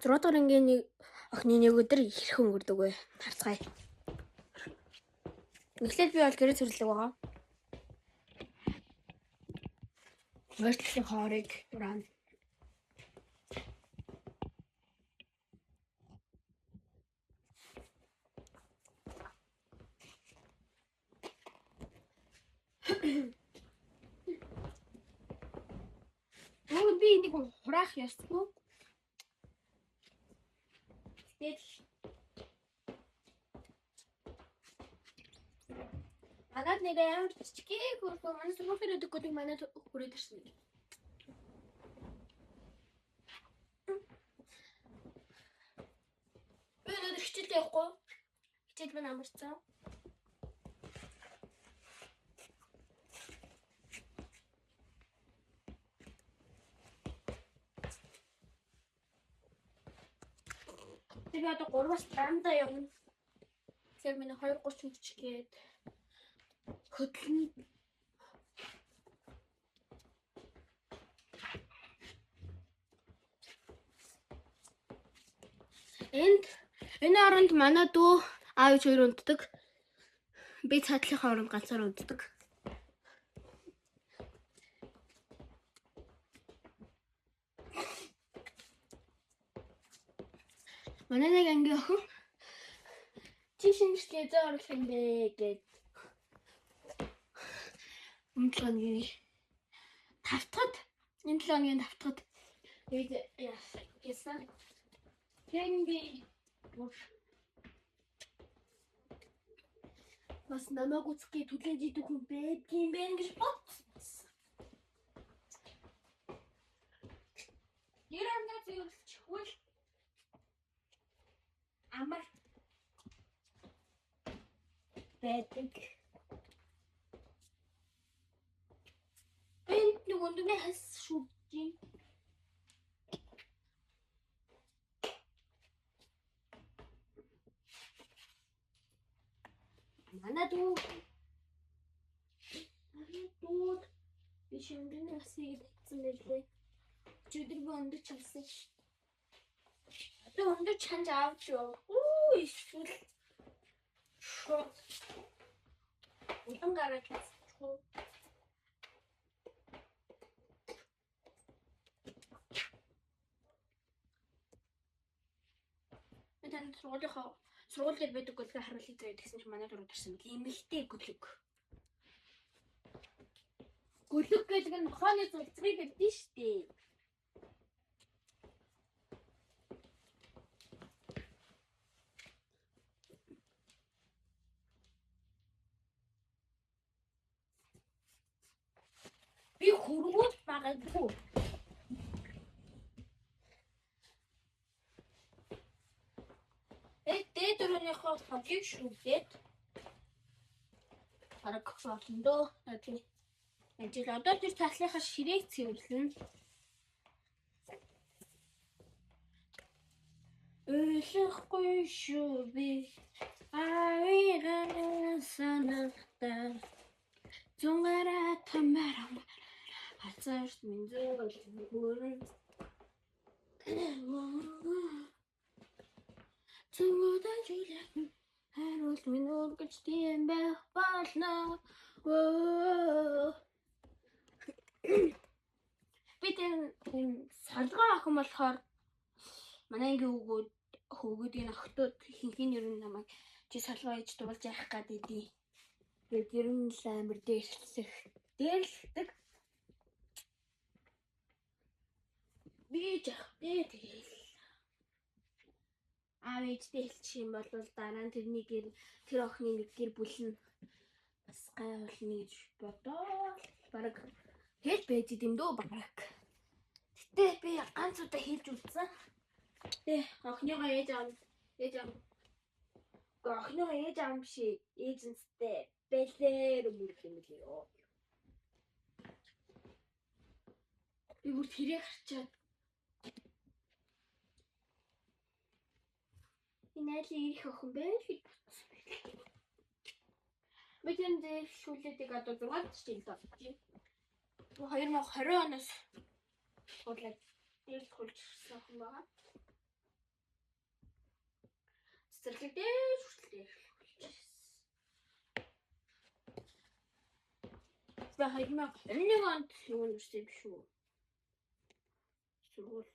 6 дахь ангийн охины нэг өдөр хэрхэн өнгөрдөг вэ? Харцгаая. Эхлээд би бол гэрээ цэвэрлэг байгаа. Өөрчлөлтийн хоорыг дураана. Өө би нэг хураах ёсгүй. Тэгэл манад нэг амар чичгээ хөргөө манай сургуулийн өдөггүүдийг манад хүрээд ирсэн. Би өнөөдөр хичээлдээ явахгүй. Хичээл маань амарсан. Тэгээ одоо 3-аас 5 явна. Тэгэхээр миний 2:30 чигээд хөдлөн энэ оронд манай дүү аав хоёр унтдаг. Би цаатлынхаа оронд ганцаар унтдаг. Манай нэг ангийн охин чи шинжлэхээ зөө оруулах юм бэ гэд өмнөний тавтахад энэ 7 өдрийн тавтахад яасан тэнги бас намайг үзэхээ түлэн жидэх хүн байдгийн байна гэж бодсон. Ярандаа зөвлөчихвөл амар байдаг. Энд нэг өндөгний хас шүгжин. Манай дүү биш өндөгний хасыг татсан байлээ. Өдөр би өндөг чамсан. Одоо өндөг чанж авч юу? Эсвэл шот. Улан гараад чуу. Мэдэн сургуулиуд байдаг гөлгөө харуулъя гэсэн чинь манай дөрөв тарсан бил эмэлтэй гөлөг. Гөлөг гэдэг нь нохооны цулцгыг гэдэг нь шүү дээ. Би хөргөөд байгаагүй. Дээд дөрөвнийхөө хогийг шүлдээд арга болондоо тийм. Ажил одоо тэр цааслынхаа ширээг цэвэрлэн. Өөлөхгүй шүү би авираа санагдаа зунгаараа тамарам хацаарт минь зөвлөн зунгаадан жилэн харуул минь үргэлж тийм байх болно. Би тийм салгаа охин болохоор манай ангийн хөвгүүдийн охтууд хинхин ер нь намайг чи салгаа ээж дуулж явах гэдэг. Тэгээд ер нь л амар дээрлдэг. Би жах тэгэл аав ээжтэй хэлчих юм бол дараа нь тэр охины нэг гэр бүл нь бас гай болно гэж бодоод бараг хэлж байж идэм дөө бараг. Гэтэ би ганц удаа хэлж үлдсэн. Тэ охиныгоо ээж аав биш ээжэнстэй бэлээр өмнөх юм лээ. Би бүр тэрэг харчаад энэ айлын ирэх охин байл гэж бодсон. Би тэнд шүүлээдэг одоо 6 жил болчихжээ. 2020 оноос хуулаад дээлж хулж ирсэн охин байгаа. цэцэрлэгдээ хүртэл. За хаймаа 21 онд юу нэрсэн юм шүү. Сургууль.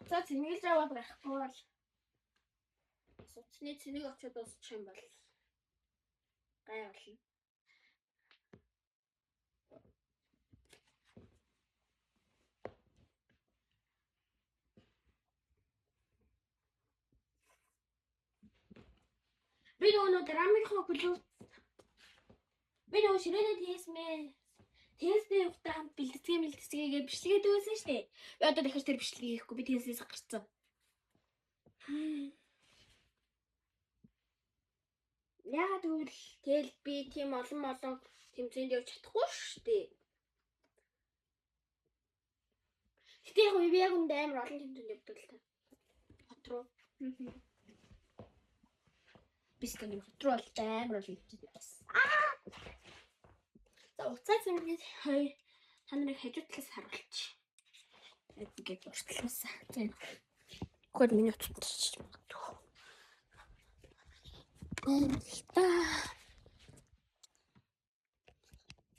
За цэнийг аваад гарахгүй бол суцны цэнийг очиод дуусчих юм бол гай болно. Би нөгөө драмынхаа клуб би нөгөө ширээний тесттэй явахдаа хамт бэлтгэгээ бичлэгээ дүүсэн шүү дээ. Би одоо дахиж тэр бичлэгийг хийхгүй би тестээс гарцсан. Яагаад гэвэл тэгэл би тийм олон тэмцээнд явж чадахгүй шүү дээ. Гэтэ яг би яг үндэ амар олон тэмцээнд явдаг л та. Хот руу. Бистэн хот руу бол амар олон тэмцээнд явсан. За уцаа зэмлээд та нарыг хажуу талаас харуулчих. Ингээд уртлаас. За гол миний утгач магадгүй.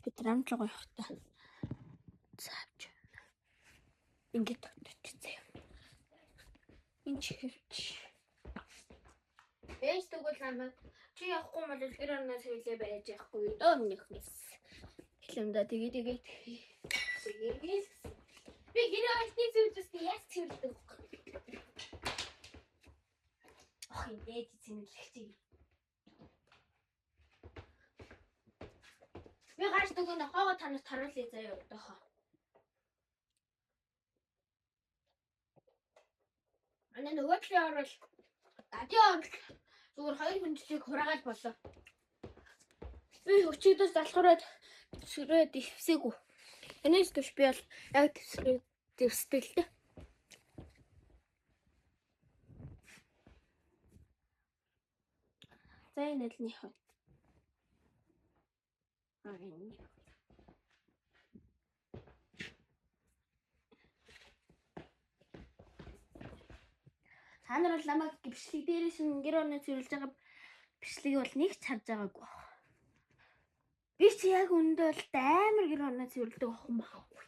Би трамжгаа явах та. Цааш. Ингээд тогтчихъя. Энд чихэрч. Ээж тэгвэл намайг чи явахгүй мал гэр орноос хөвлөө байж явахгүй дөө минийхнээс. Хэлэмдэ тэгээд би гэр орсны зүйлс яс цэвэрлдэг. Ах энэ цэвэрлэгчийг. Би гаш дөгөө нохоогоо танаас таруулъя заяа өдөхөө. Анаа нөгөө талын орол гадийн орол зүгээр 2 хүнчлийг хураагаад болоо. Би өчигдөөс залхуураад сүрээд ивсээгүү. Энэс гэж би бол яг дэвсдэг л дээ. За энэ л нэх. Та нар бол намайг бичлэг дээрээс нь гэр орны цэвэрлж байгаа бичлэгийг бол нэг ч харж байгаагүй. Би чи яг өндөө бол амар гэр орны цэвэрлдэг охин байхгүй.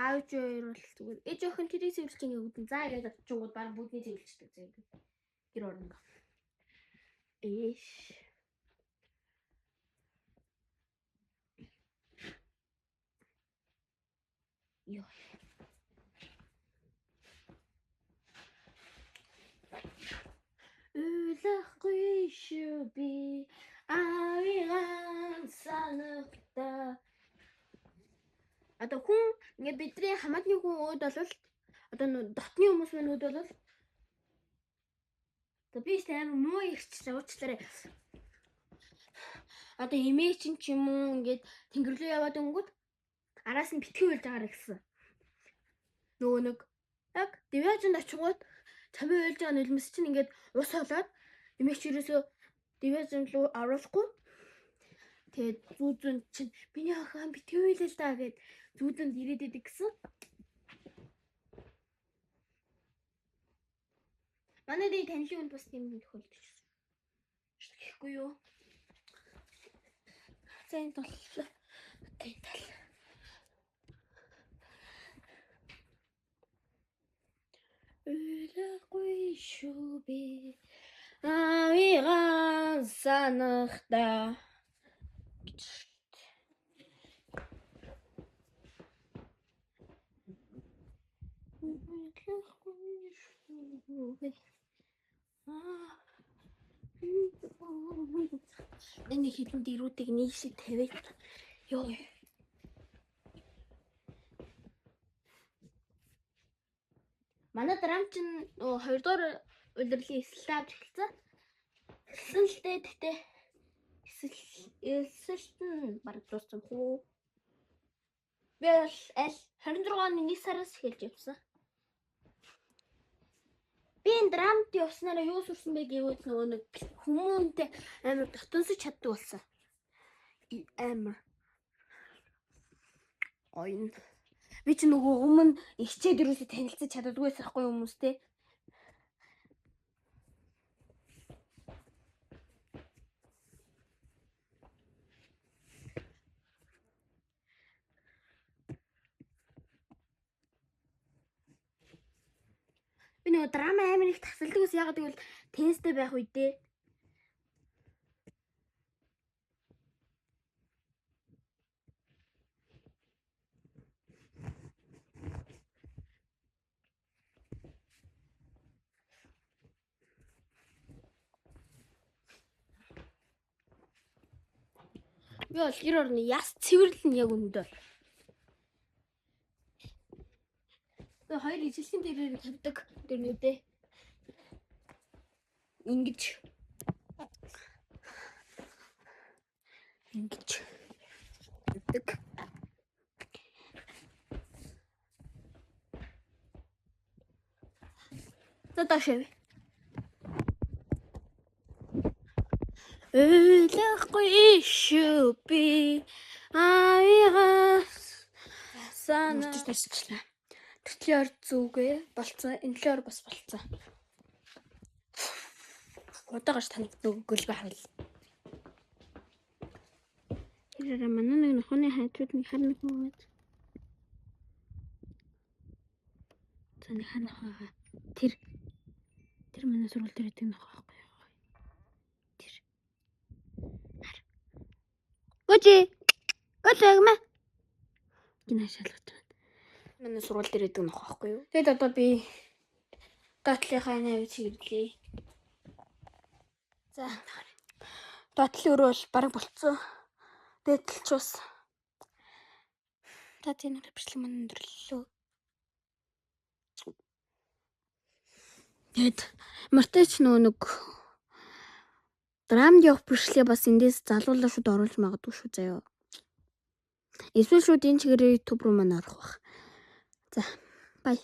Аавч хоёр бол зүгээр ээж охин тэрийг цэвэрлж байгаа үдэн заа гэдэг очингууд баг бүгдний цэвэрлждэг заяа. Гэр орно. Эш. Ёо. Үлэхгүй шүү би авиан санагта. Одоо хүн ингээд бидний хамаатны хүн өөд болвол одоо дотны хүмүүс мань өөд болвол одоо би ч амар муу ирчлээ уучлаарай. Одоо имэйчин ч юм уу ингээд тэнгэр рүү яваад өнгөд араас нь битгий уйлж байгаарэ гэсэн. Нөгөө нэг яг дивижнд очингууд цамын уйлж байгаа нулимс чинь ингээд ус болоод имэйч ерөөсөө дивижнд руу оруулахгүй. Тэгээд зүүзэн чинь миний охин битгий уйлаа л даа гэд зүүзэнд ирээд идэг гэсэн. Манай дээг танилын үнд бас тийм тохиолдож байна. Гэхгүй юу? Зэн тал. Үлэхгүй шүү би авиан санагта. Энэ хитэн дэрүүдийг нийшээ тавиад ёо. Манай драм чинь 2 дугаар удирлын славж эхэлсэн. Эхэлсэн л дээ тэгтээ эсэлт нь баг дууссан хөө. Би аль 26 оны 1 сараас эхэлж явсан. Би энэ драмд явснараа юу сурсан бэ гэвэл нөгөө нэг хүмүүнтэй амар дотносож чаддаг болсон. Амар. Гоё. Би ч нөгөө өмнө ихчээд юусоо танилцаж чаддаггүйс ахгүй хүмүүстэй. Би нөгөө драма амар их тасалдаг ус яагаад гэвэл тенстэй байх үедээ би бол гэр орны яс цэвэрлэл нь яг өндөр. Би хоёр ижилхэн дээрээ тавьдаг дөрнөдөө. Ингэж тавьдаг. Таташээ. Өлөхгүй шүү би авигаас санаа тасчлаа. Тэтлэр зүгээ болцсон. Энэлэр бас болцсон. Удаагаш танд нүгэл байвал. Тэр манай нэг нохоны хайтрууд нэг харна хүмүүс. Таны ханахаа тэр манай сургууль дээр идэг нохоо байхгүй юу? Тэр. Гүжи. Гүжигмэ. Гинэ шалгаж байна. Манай сургууль дээр идэг нохоо байхгүй юу? Тэгэд одоо би доотлынхаа навь чиглэлээ. За. Доотлын өрөө бол бараг болцсон. Дээдлч бас. За тийм нэг бичлэг маань өндөрлөө. Тэгэд мартач нэг драмд явах бичлэгээ бас эндээс залуулаа шууд оруулж магадгүй шүү заяа. Эсвэл шууд энэ чигээр YouTube руу маань орох бах. За, бай.